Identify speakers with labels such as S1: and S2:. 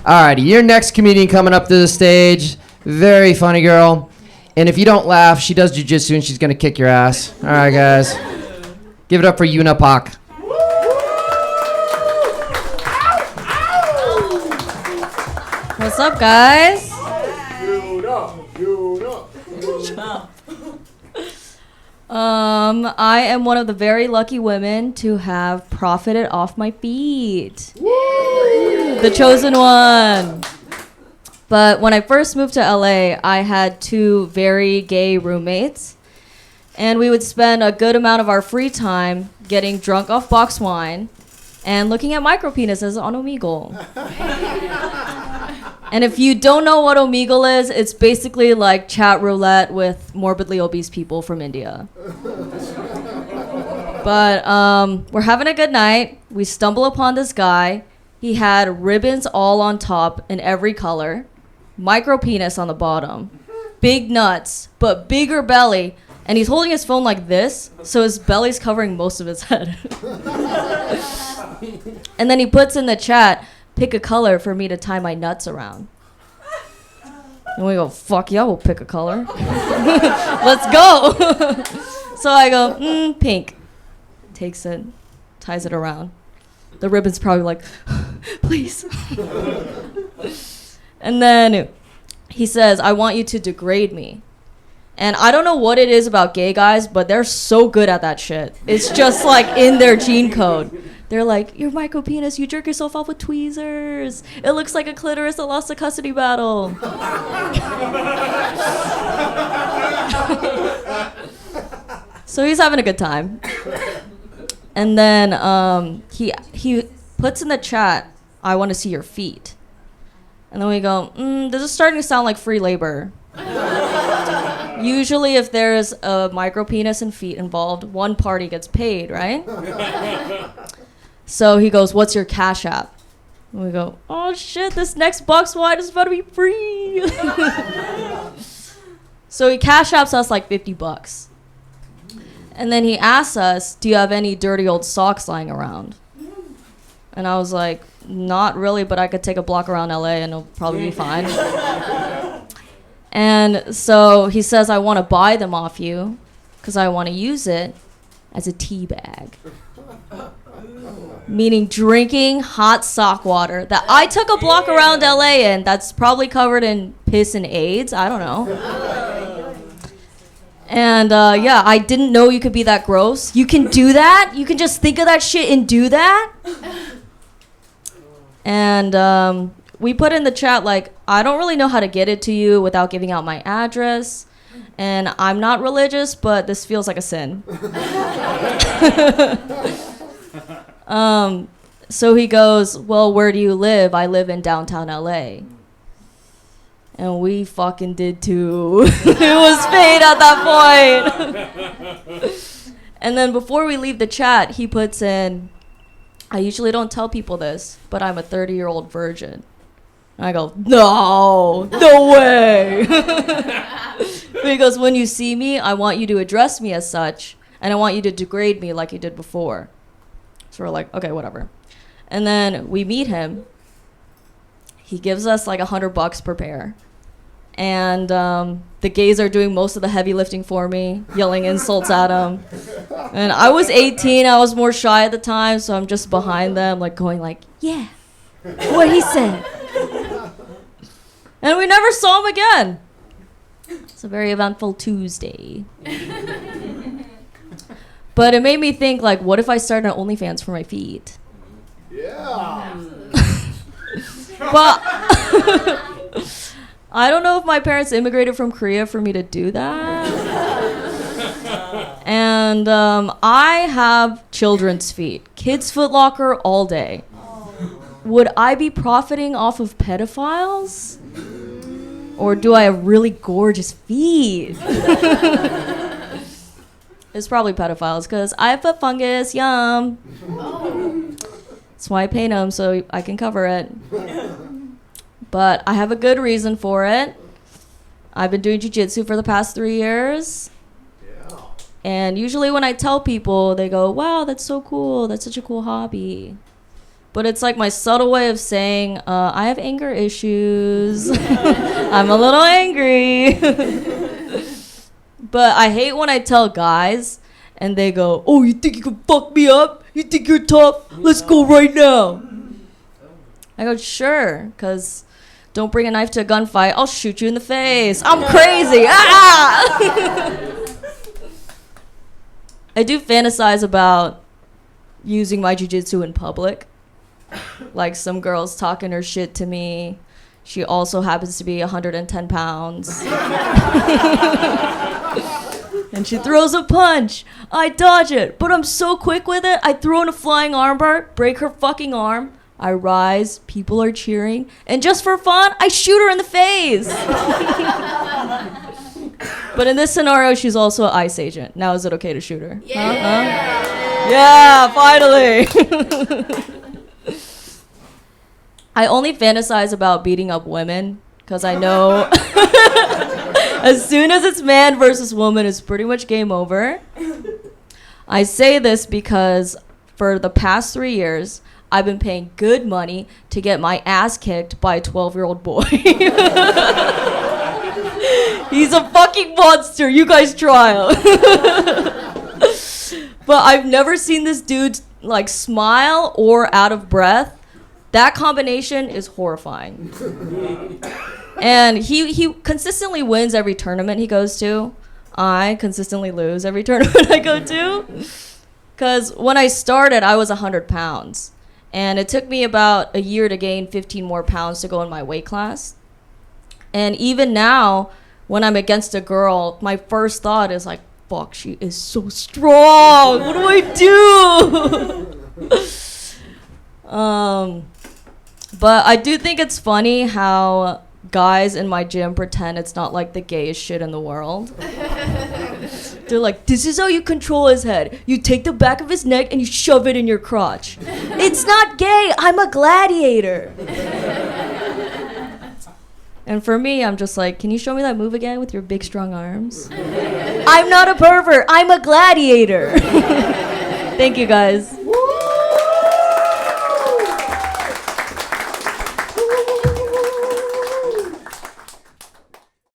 S1: Alrighty, your next comedian coming up to the stage. Very funny girl. And if you don't laugh, she does jujitsu and she's gonna kick your ass. Alright, guys. Give it up for Yuna Pak.
S2: What's up, guys? I am one of the very lucky women to have profited off my feet. The chosen one. But when I first moved to LA, I had 2 very gay roommates. And we would spend a good amount of our free time getting drunk off box wine and looking at micro penises on Omegle. And if you don't know what Omegle is, it's basically like chat roulette with morbidly obese people from India. But we're having a good night. We stumble upon this guy. He had ribbons all on top in every color, micro penis on the bottom, big nuts, but bigger belly, and he's holding his phone like this, so his belly's covering most of his head. And then he puts in the chat, pick a color for me to tie my nuts around. And we go, fuck yeah, we'll pick a color. Let's go. So I go, pink. Takes it, ties it around. The ribbon's probably like, please. And then he says, I want you to degrade me. And I don't know what it is about gay guys, but they're so good at that shit. It's just like in their gene code. They're like, you're micro penis, you jerk yourself off with tweezers. It looks like a clitoris that lost a custody battle. So he's having a good time. And then he puts in the chat, I want to see your feet. And then we go, this is starting to sound like free labor. Usually if there's a micro penis and feet involved, one party gets paid, right? So he goes, what's your Cash App? And we go, oh shit, this next box wine is about to be free. So he Cash Apps us like $50. And then he asks us, do you have any dirty old socks lying around? And I was like, not really, but I could take a block around LA and it'll probably be fine. And so he says, I want to buy them off you because I want to use it as a tea bag. Meaning drinking hot sock water that I took a block around LA in that's probably covered in piss and AIDS. I don't know. And yeah, I didn't know you could be that gross. You can do that? You can just think of that shit and do that? And we put in the chat, like, I don't really know how to get it to you without giving out my address. And I'm not religious, but this feels like a sin. So he goes, well, where do you live? I live in downtown LA. And we fucking did too. It was fate at that point. And then before we leave the chat, he puts in, I usually don't tell people this, but I'm a 30-year-old virgin. And I go, no way. But he goes, when you see me, I want you to address me as such, and I want you to degrade me like you did before. So we're like, okay, whatever. And then we meet him. He gives us like $100 per pair. And the gays are doing most of the heavy lifting for me, yelling insults at him. And I was 18, I was more shy at the time, so I'm just behind them, like going like, yeah, what he said. And we never saw him again. It's a very eventful Tuesday. But it made me think, like, what if I started an OnlyFans for my feet?
S3: Yeah.
S2: But I don't know if my parents immigrated from Korea for me to do that. And I have children's feet. Kids' Foot Locker all day. Would I be profiting off of pedophiles? Or do I have really gorgeous feet? It's probably pedophiles because I have foot fungus. Yum. That's why I paint them so I can cover it. But I have a good reason for it. I've been doing jiu-jitsu for the past 3 years. Yeah. And usually when I tell people, they go, wow, that's so cool. That's such a cool hobby. but it's like my subtle way of saying I have anger issues. I'm a little angry. But I hate when I tell guys and they go, oh, you think you can fuck me up? You think you're tough? Let's go right now. I go, sure, because don't bring a knife to a gunfight. I'll shoot you in the face. I'm crazy. I do fantasize about using my jiu-jitsu in public. Like some girl's talking her shit to me. She also happens to be 110 pounds. And she throws a punch. I dodge it, but I'm so quick with it. I throw in a flying armbar, break her fucking arm. I rise, people are cheering, and just for fun, I shoot her in the face. But in this scenario, she's also an ICE agent. Now is it okay to shoot her? Yeah, yeah, finally. I only fantasize about beating up women because I know as soon as it's man versus woman, it's pretty much game over. I say this because for the past 3 years, I've been paying good money to get my ass kicked by a 12-year-old boy. He's a fucking monster. You guys try him. But I've never seen this dude like smile or out of breath. That combination is horrifying. And he consistently wins every tournament he goes to. I consistently lose every tournament I go to. Because when I started, I was 100 pounds. And it took me about a year to gain 15 more pounds to go in my weight class. And even now, when I'm against a girl, my first thought is like, fuck, she is so strong. What do I do? But I do think it's funny how guys in my gym pretend it's not like the gayest shit in the world. They're like, this is how you control his head. You take the back of his neck and you shove it in your crotch. It's not gay. I'm a gladiator. And for me, I'm just like, can you show me that move again with your big, strong arms? I'm not a pervert. I'm a gladiator. Thank you, guys.